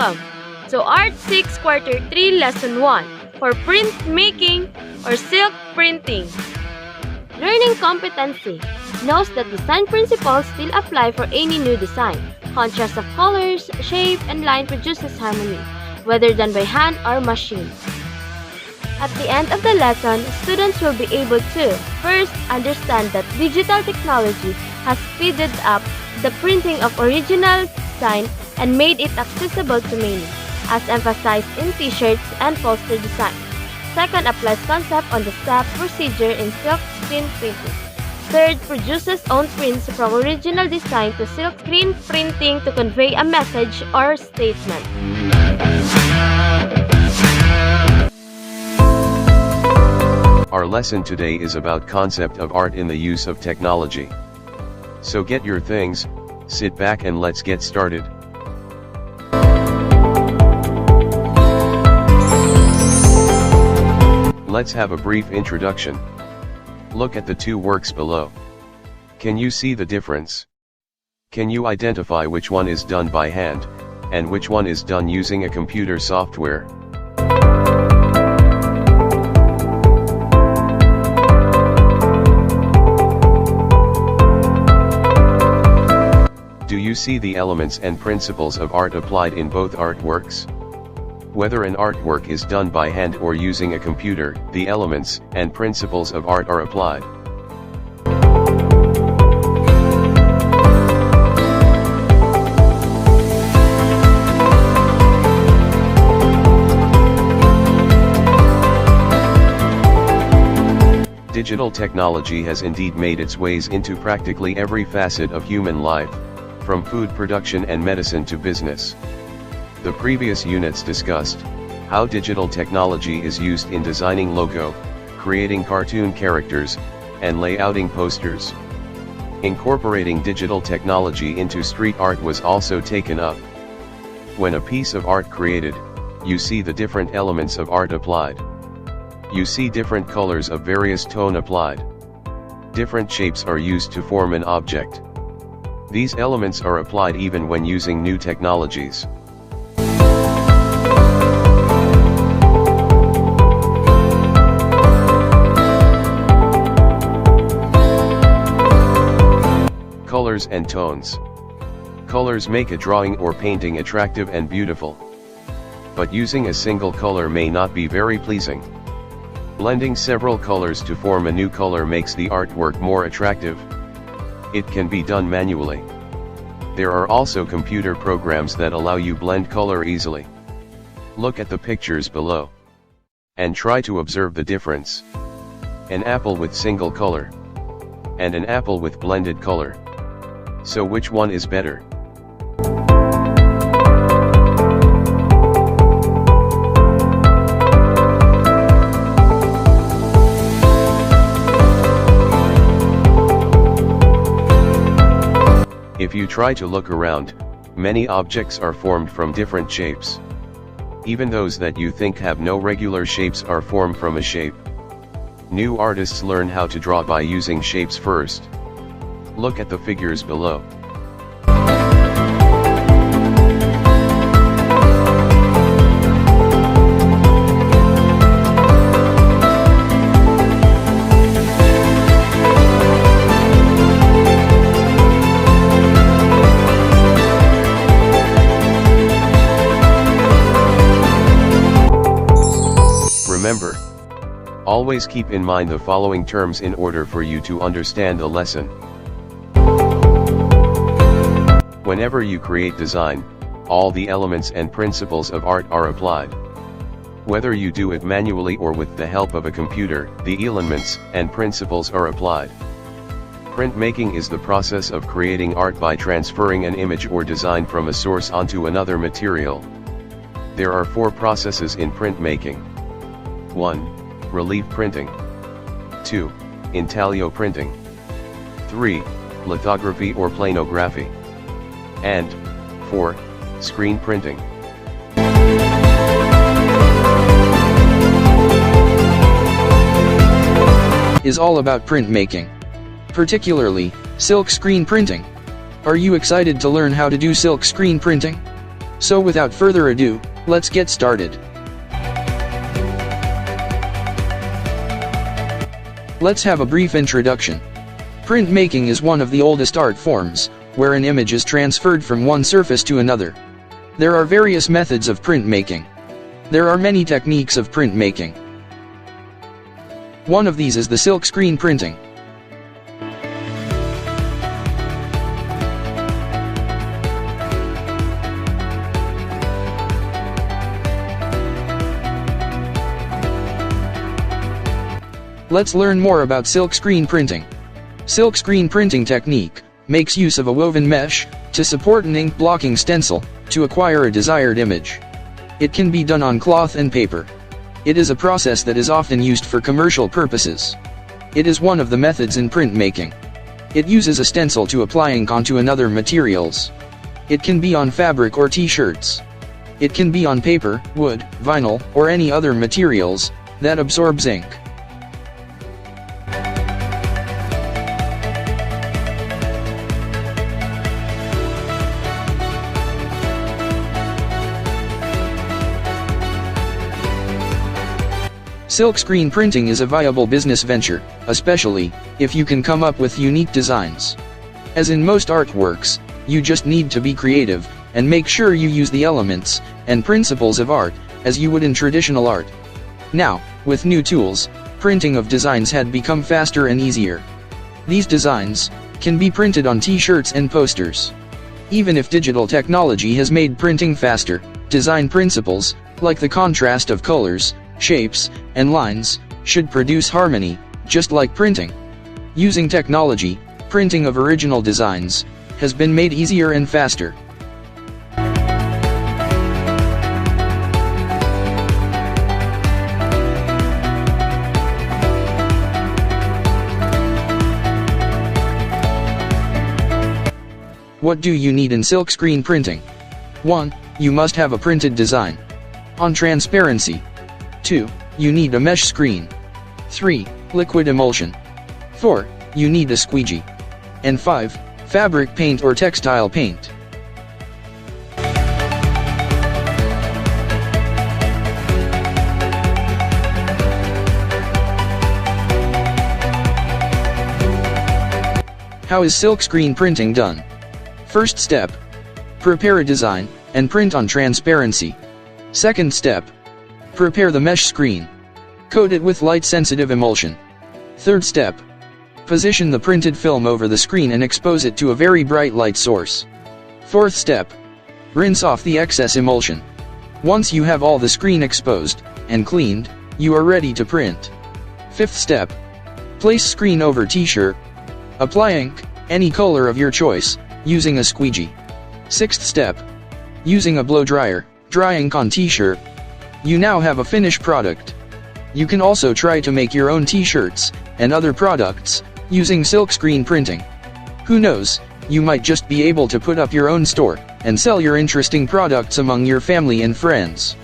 Welcome to Art 6 Quarter 3 Lesson 1 for printmaking or silk printing. Learning competency knows that design principles still apply for any new design. Contrast of colors, shape, and line produces harmony, whether done by hand or machine. At the end of the lesson, students will be able to first understand that digital technology has speeded up the printing of original design and made it accessible to many, as emphasized in t-shirts and poster design. Second, applies concept on the step procedure in silk screen printing. Third, produces own prints from original design to silk screen printing to convey a message or statement. Our lesson today is about concept of art in the use of technology. So get your things, sit back and let's get started. Let's have a brief introduction. Look at the two works below. Can you see the difference? Can you identify which one is done by hand, and which one is done using a computer software? Do you see the elements and principles of art applied in both artworks? Whether an artwork is done by hand or using a computer, the elements and principles of art are applied. Digital technology has indeed made its ways into practically every facet of human life, from food production and medicine to business. The previous units discussed how digital technology is used in designing logo, creating cartoon characters, and layouting posters. Incorporating digital technology into street art was also taken up. When a piece of art created, you see the different elements of art applied. You see different colors of various tone applied. Different shapes are used to form an object. These elements are applied even when using new technologies. Colors and tones. Colors make a drawing or painting attractive and beautiful. But using a single color may not be very pleasing. Blending several colors to form a new color makes the artwork more attractive. It can be done manually. There are also computer programs that allow you blend color easily. Look at the pictures below and try to observe the difference. An apple with single color and an apple with blended color. So which one is better? If you try to look around, many objects are formed from different shapes. Even those that you think have no regular shapes are formed from a shape. New artists learn how to draw by using shapes first. Look at the figures below. Remember, always keep in mind the following terms in order for you to understand the lesson. Whenever you create design, all the elements and principles of art are applied. Whether you do it manually or with the help of a computer, the elements and principles are applied. Printmaking is the process of creating art by transferring an image or design from a source onto another material. There are 4 processes in printmaking. 1. Relief printing. 2. Intaglio printing. 3. Lithography or planography. And 4. Screen printing. Is all about printmaking. Particularly, silk screen printing. Are you excited to learn how to do silk screen printing? So without further ado, let's get started. Let's have a brief introduction. Printmaking is one of the oldest art forms, where an image is transferred from one surface to another. There are various methods of printmaking. There are many techniques of printmaking. One of these is the silkscreen printing. Let's learn more about silkscreen printing. Silkscreen printing technique makes use of a woven mesh to support an ink blocking stencil to acquire a desired image. It can be done on cloth and paper. It is a process that is often used for commercial purposes. It is one of the methods in printmaking. It uses a stencil to apply ink onto another materials. It can be on fabric or t-shirts. It can be on paper, wood, vinyl, or any other materials that absorbs ink. Silkscreen printing is a viable business venture, especially if you can come up with unique designs. As in most artworks, you just need to be creative and make sure you use the elements and principles of art as you would in traditional art. Now, with new tools, printing of designs had become faster and easier. These designs can be printed on t-shirts and posters. Even if digital technology has made printing faster, design principles, like the contrast of colors, shapes, and lines, should produce harmony, just like printing. Using technology, printing of original designs has been made easier and faster. What do you need in silkscreen printing? 1. You must have a printed design. On transparency. 2. You need a mesh screen. 3. Liquid emulsion. 4. You need a squeegee. And 5. Fabric paint or textile paint. How is silkscreen printing done? First step. Prepare a design and print on transparency. Second step. Prepare the mesh screen. Coat it with light-sensitive emulsion. Third step. Position the printed film over the screen and expose it to a very bright light source. Fourth step. Rinse off the excess emulsion. Once you have all the screen exposed and cleaned, you are ready to print. Fifth step. Place screen over t-shirt. Apply ink, any color of your choice, using a squeegee. Sixth step. Using a blow dryer, dry ink on t-shirt. You now have a finished product. You can also try to make your own t-shirts and other products using silkscreen printing. Who knows, you might just be able to put up your own store and sell your interesting products among your family and friends.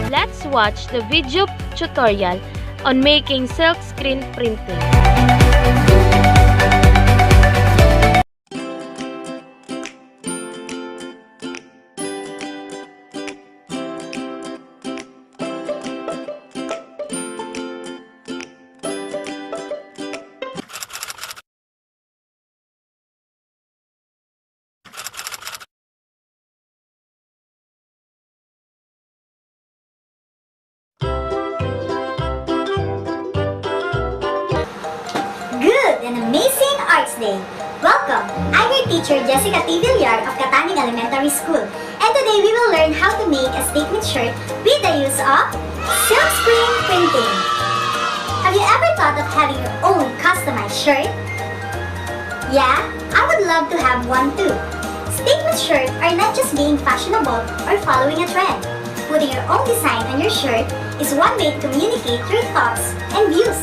Let's watch the video tutorial on making silkscreen printing. An amazing Arts Day! Welcome! I'm your teacher Jessica T. Villar of Kataning Elementary School, and today we will learn how to make a statement shirt with the use of silkscreen printing. Have you ever thought of having your own customized shirt? Yeah, I would love to have one too. Statement shirts are not just being fashionable or following a trend. Putting your own design on your shirt is one way to communicate your thoughts and views.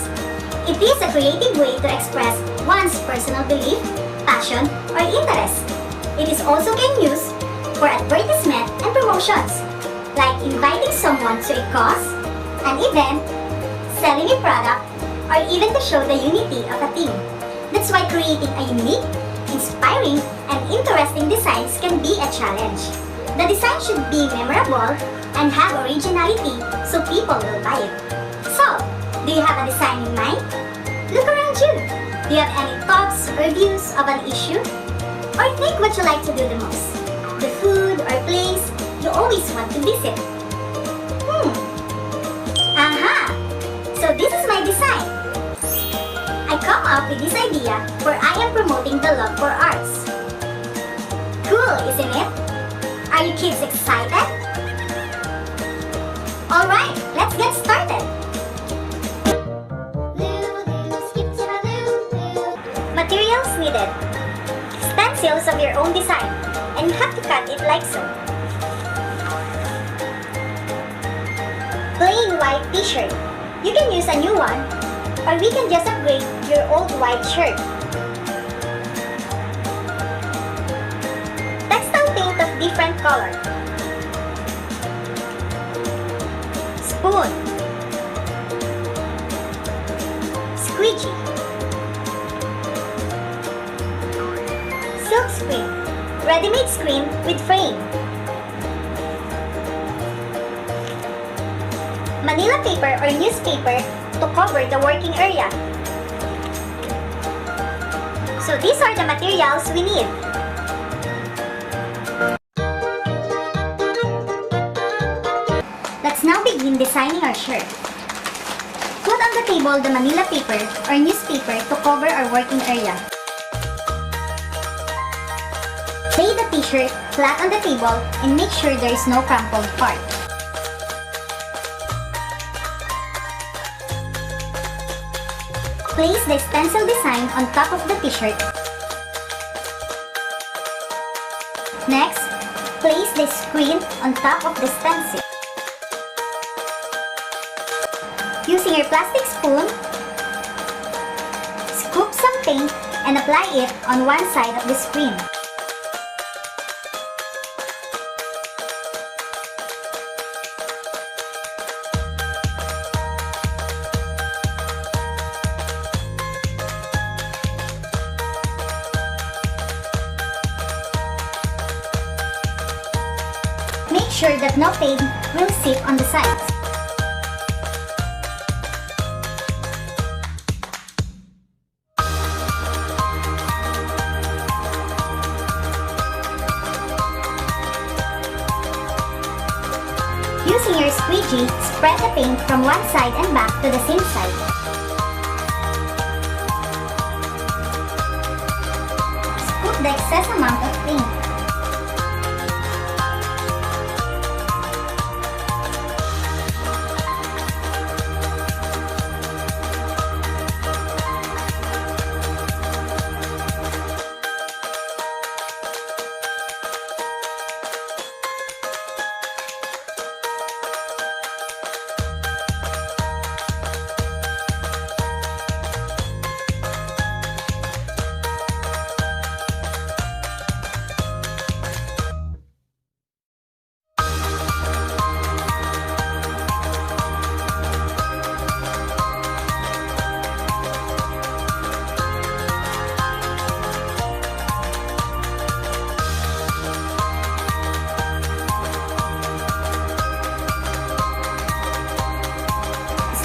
It is a creative way to express one's personal belief, passion, or interest. It is also can use for advertisement and promotions, like inviting someone to a cause, an event, selling a product, or even to show the unity of a team. That's why creating a unique, inspiring, and interesting designs can be a challenge. The design should be memorable and have originality so people will buy it. So, do you have a design in mind? Look around you. Do you have any thoughts or views of an issue? Or think what you like to do the most? The food or place you always want to visit? Aha! So this is my design. I come up with this idea where I am promoting the love for arts. Cool, isn't it? Are you kids excited? Alright, let's get started. Materials needed. Stencils of your own design, and you have to cut it like so. Plain white t-shirt. You can use a new one, or we can just upgrade your old white shirt. Textile paint of different color. Spoon. Squeegee. Silk screen. Ready-made screen with frame. Manila paper or newspaper to cover the working area. So these are the materials we need. Let's now begin designing our shirt. Put on the table the Manila paper or newspaper to cover our working area. Lay the t-shirt flat on the table and make sure there is no crumpled part. Place the stencil design on top of the t-shirt. Next, place the screen on top of the stencil. Using your plastic spoon, scoop some paint and apply it on one side of the screen. Make sure that no paint will seep on the sides. Using your squeegee, spread the paint from one side and back to the same side. Scoop the excess amount of paint.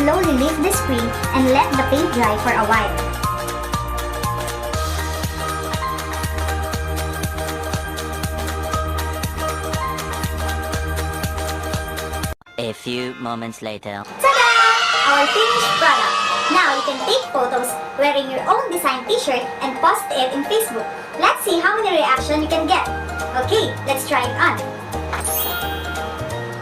Slowly lift the screen and let the paint dry for a while. A few moments later. Ta-da! Our finished product. Now you can take photos wearing your own design t-shirt and post it in Facebook. Let's see how many reactions you can get. Okay, let's try it on.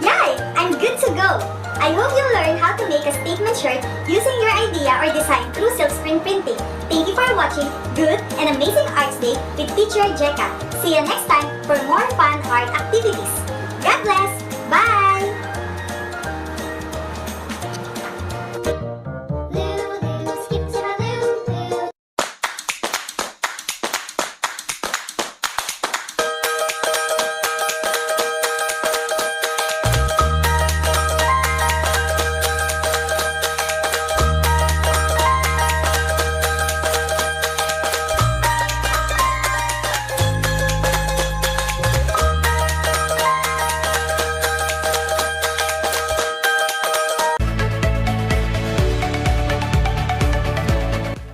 Yay! I'm good to go! I hope you learned how to make a statement shirt using your idea or design through silkscreen printing. Thank you for watching Good and Amazing Arts Day with Teacher Jeka. See you next time for more fun art activities. God bless! Bye!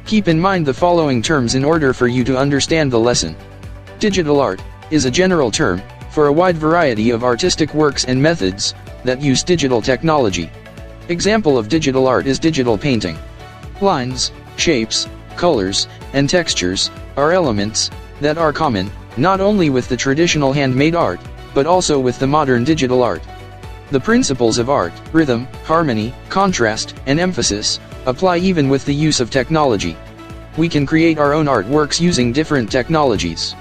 Keep in mind the following terms in order for you to understand the lesson. Digital art is a general term for a wide variety of artistic works and methods that use digital technology. Example of digital art is digital painting. Lines, shapes, colors, and textures are elements that are common not only with the traditional handmade art, but also with the modern digital art. The principles of art, rhythm, harmony, contrast, and emphasis, apply even with the use of technology. We can create our own artworks using different technologies.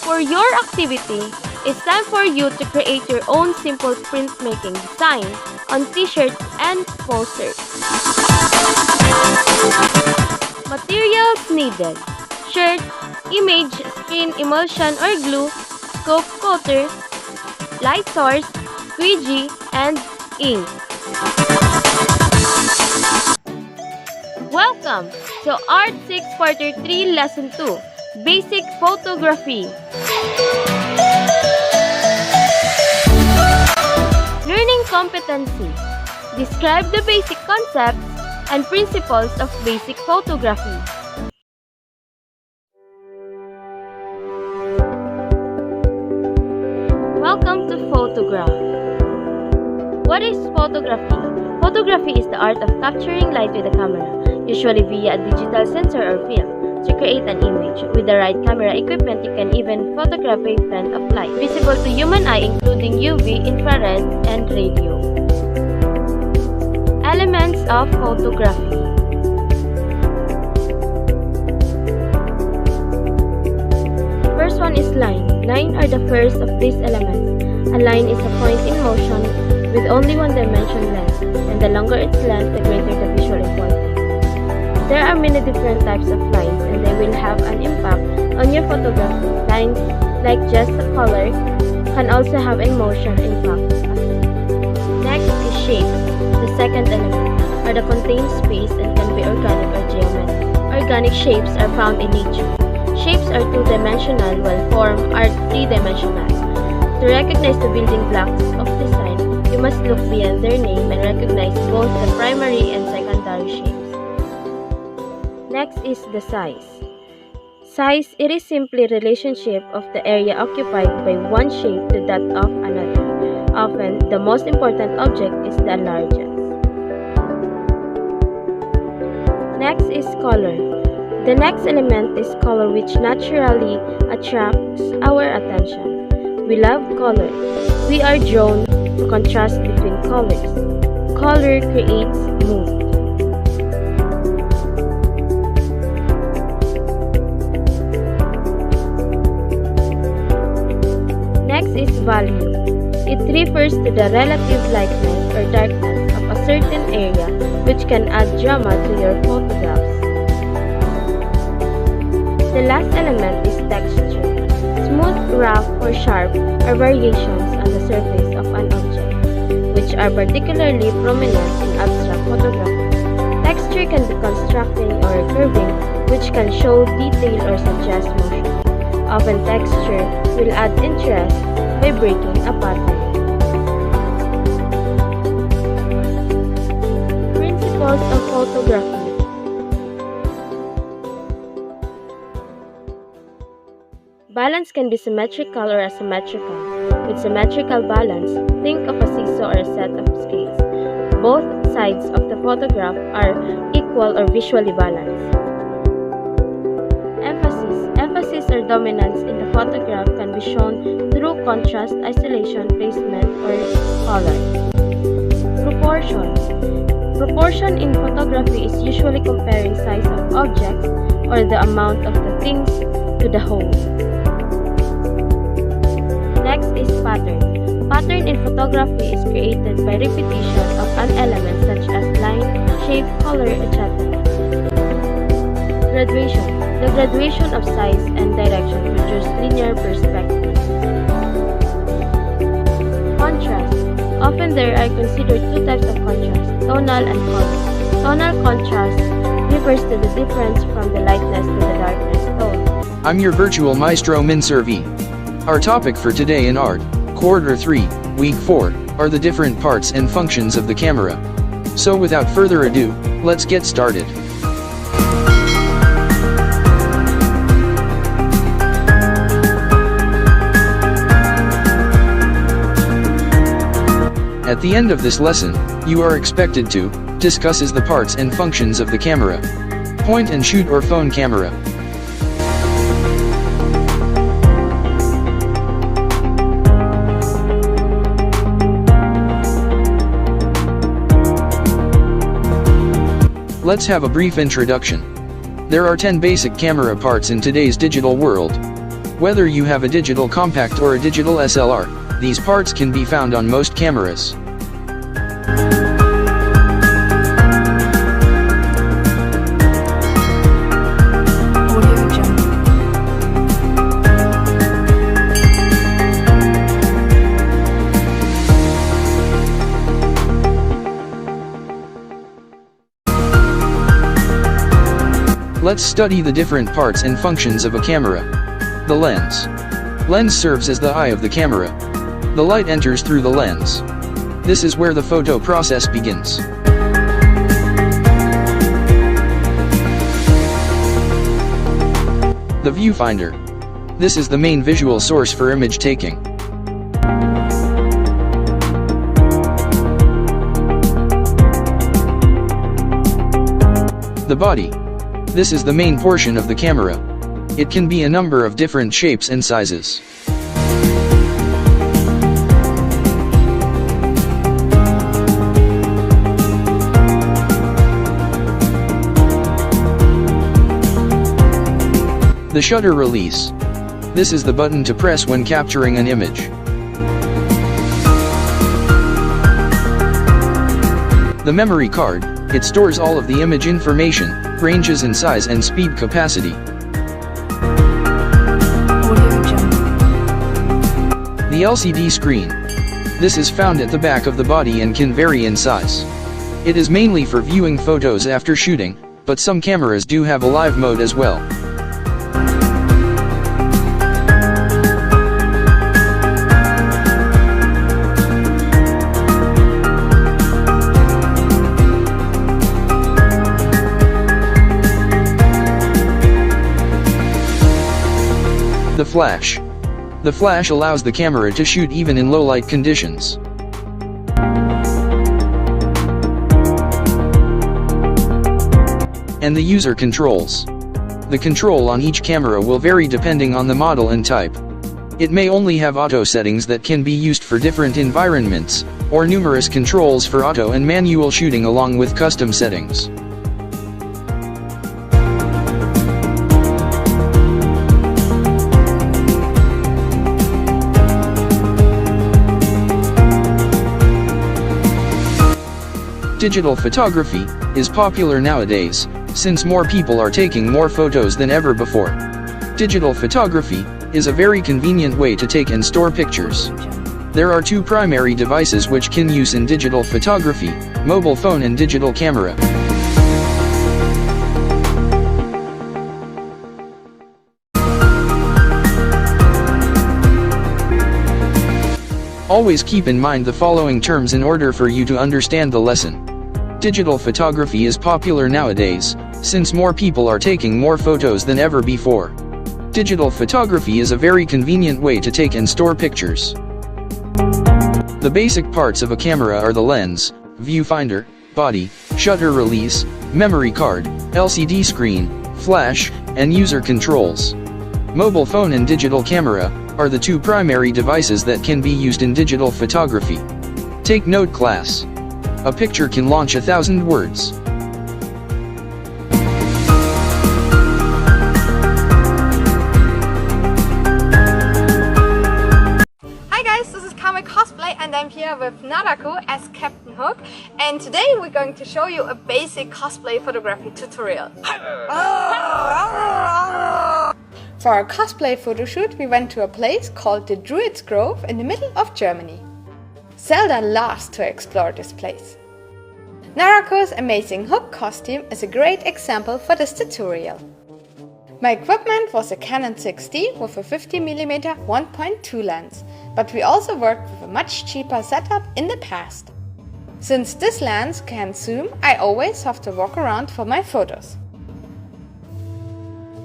For your activity, it's time for you to create your own simple printmaking design on t-shirts and posters. Materials needed: shirt, image, screen emulsion or glue, scope coater, light source, squeegee, and ink. Welcome to Art 6 Quarter 3 Lesson 2, Basic Photography. Learning competency. Describe the basic concepts and principles of basic photography. Welcome to photograph. What is photography? Photography is the art of capturing light with a camera, usually via a digital sensor or film. To create an image, with the right camera equipment, you can even photograph a wavelength of light visible to human eye, including UV, infrared, and radio. Elements of photography. First one is line. Line are the first of these elements. A line is a point in motion with only one dimension length, and the longer its length, the greater the visual importance. There are many different types of lines, and they will have an impact on your photography. Lines, like just a color, can also have a motion impact. Next is shapes. The second element are the contained space and can be organic or geometric. Organic shapes are found in nature. Shapes are two-dimensional, while form are three-dimensional. To recognize the building blocks of design, you must look beyond their name and recognize both the primary and secondary shapes. Next is the size. Size, it is simply relationship of the area occupied by one shape to that of another. Often, the most important object is the largest. Next is color. The next element is color, which naturally attracts our attention. We love color. We are drawn to contrast between colors. Color creates mood. Next is value. It refers to the relative lightness or darkness of a certain area, which can add drama to your photographs. The last element is texture. Smooth, rough, or sharp are variations on the surface of an object, which are particularly prominent in abstract photography. Texture can be constructing or curving, which can show detail or suggest motion. Often texture will add interest by breaking a pattern. Principles of photography. Balance can be symmetrical or asymmetrical. With symmetrical balance, think of a seesaw or a set of scales. Both sides of the photograph are equal or visually balanced. Emphasis or dominance in the photograph can be shown through contrast, isolation, placement, or color. Proportion. Proportion in photography is usually comparing size of objects or the amount of the things to the whole. Next is pattern. Pattern in photography is created by repetition of an element such as line, shape, color, etc. Graduation. The graduation of size and direction produces linear perspective. Contrast. Often there are considered two types of contrast, tonal and color. Tonal contrast refers to the difference from the lightness to the darkness tone. I'm your virtual maestro Minservi. Our topic for today in Art, Quarter 3, Week 4, are the different parts and functions of the camera. So without further ado, let's get started. At the end of this lesson, you are expected to discuss the parts and functions of the camera. Point and shoot or phone camera. Let's have a brief introduction. There are 10 basic camera parts in today's digital world. Whether you have a digital compact or a digital SLR, these parts can be found on most cameras. Let's study the different parts and functions of a camera. The lens. Lens serves as the eye of the camera. The light enters through the lens. This is where the photo process begins. The viewfinder. This is the main visual source for image taking. The body. This is the main portion of the camera. It can be a number of different shapes and sizes. The shutter release. This is the button to press when capturing an image. The memory card. It stores all of the image information, ranges in size and speed capacity. The LCD screen. This is found at the back of the body and can vary in size. It is mainly for viewing photos after shooting, but some cameras do have a live mode as well. The flash. The flash allows the camera to shoot even in low light conditions. And the user controls. The control on each camera will vary depending on the model and type. It may only have auto settings that can be used for different environments, or numerous controls for auto and manual shooting along with custom settings. Digital photography is popular nowadays, since more people are taking more photos than ever before. Digital photography is a very convenient way to take and store pictures. There are two primary devices which can use in digital photography: mobile phone and digital camera. Always keep in mind the following terms in order for you to understand the lesson. Digital photography is popular nowadays, since more people are taking more photos than ever before. Digital photography is a very convenient way to take and store pictures. The basic parts of a camera are the lens, viewfinder, body, shutter release, memory card, LCD screen, flash, and user controls. Mobile phone and digital camera are the two primary devices that can be used in digital photography. Take note, class. A picture can launch 1,000 words. Hi guys, this is Kame Cosplay and I'm here with Nadako as Captain Hook, and today we're going to show you a basic cosplay photography tutorial. For our cosplay photo shoot, we went to a place called the Druids Grove in the middle of Germany. Zelda loves to explore this place. Narako's amazing Hook costume is a great example for this tutorial. My equipment was a Canon 6D with a 50mm 1.2 lens, but we also worked with a much cheaper setup in the past. Since this lens can zoom, I always have to walk around for my photos.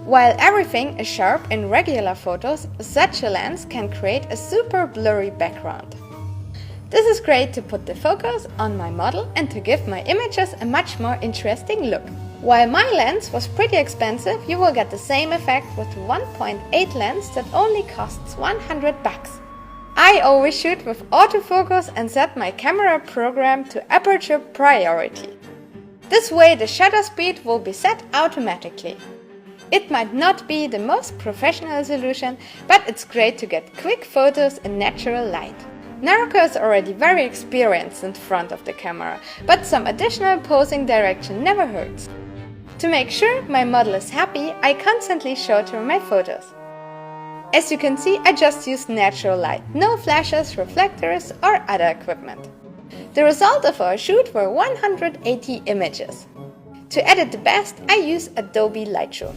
While everything is sharp in regular photos, such a lens can create a super blurry background. This is great to put the focus on my model and to give my images a much more interesting look. While my lens was pretty expensive, you will get the same effect with the 1.8 lens that only costs $100. I always shoot with autofocus and set my camera program to aperture priority. This way the shutter speed will be set automatically. It might not be the most professional solution, but it's great to get quick photos in natural light. Naruko is already very experienced in front of the camera, but some additional posing direction never hurts. To make sure my model is happy, I constantly showed her my photos. As you can see, I just used natural light, no flashes, reflectors or other equipment. The result of our shoot were 180 images. To edit the best, I use Adobe Lightroom.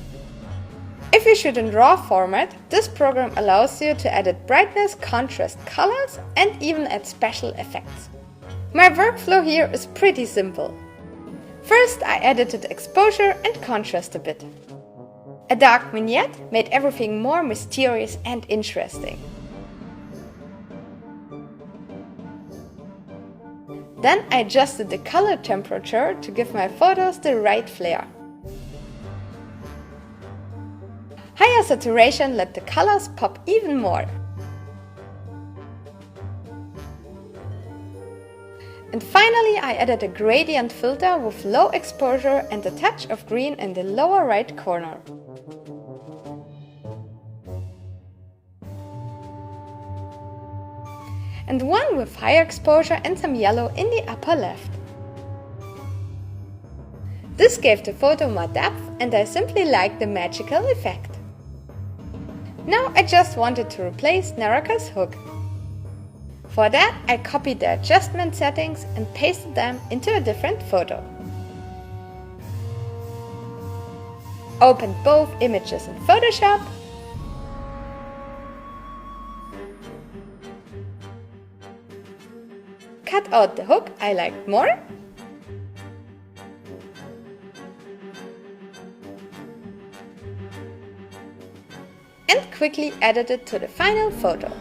If you shoot in RAW format, this program allows you to edit brightness, contrast, colors and even add special effects. My workflow here is pretty simple. First, I edited exposure and contrast a bit. A dark vignette made everything more mysterious and interesting. Then I adjusted the color temperature to give my photos the right flare. Higher saturation let the colors pop even more. And finally, I added a gradient filter with low exposure and a touch of green in the lower right corner. And one with higher exposure and some yellow in the upper left. This gave the photo more depth and I simply liked the magical effect. Now I just wanted to replace Naruko's hook. For that, I copied the adjustment settings and pasted them into a different photo. Opened both images in Photoshop. Cut out the hook I liked more. And quickly added it to the final photo.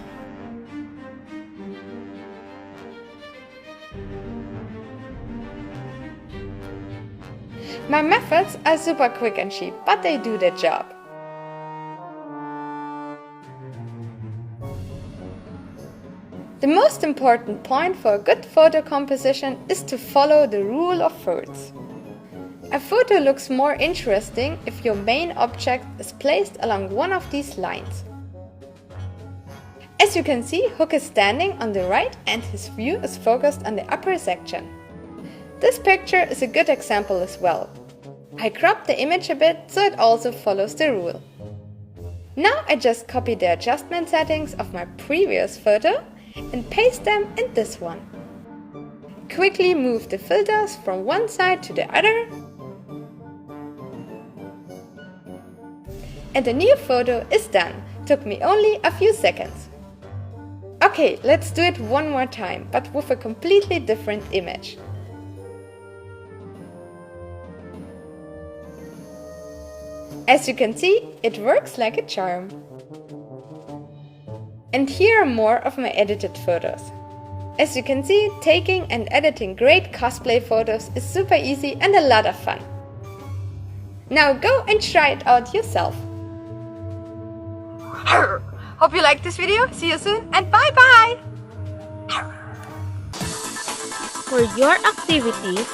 My methods are super quick and cheap, but they do their job. The most important point for a good photo composition is to follow the rule of thirds. A photo looks more interesting if your main object is placed along one of these lines. As you can see, Hook is standing on the right and his view is focused on the upper section. This picture is a good example as well. I cropped the image a bit so it also follows the rule. Now I just copy the adjustment settings of my previous photo and paste them in this one. Quickly move the filters from one side to the other. And the new photo is done. Took me only a few seconds. Okay, let's do it one more time, but with a completely different image. As you can see, it works like a charm. And here are more of my edited photos. As you can see, taking and editing great cosplay photos is super easy and a lot of fun. Now go and try it out yourself. Hope you liked this video. See you soon and bye bye! For your activities,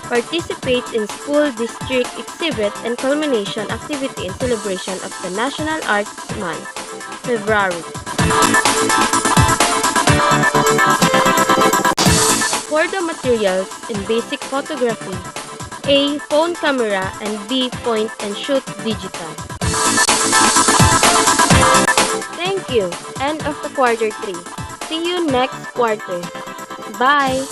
participate in school district exhibit and culmination activity in celebration of the National Arts Month, February. For the materials in basic photography, A. Phone camera and B. Point and shoot digital. Thank you. End of the quarter 3. See you next quarter. Bye!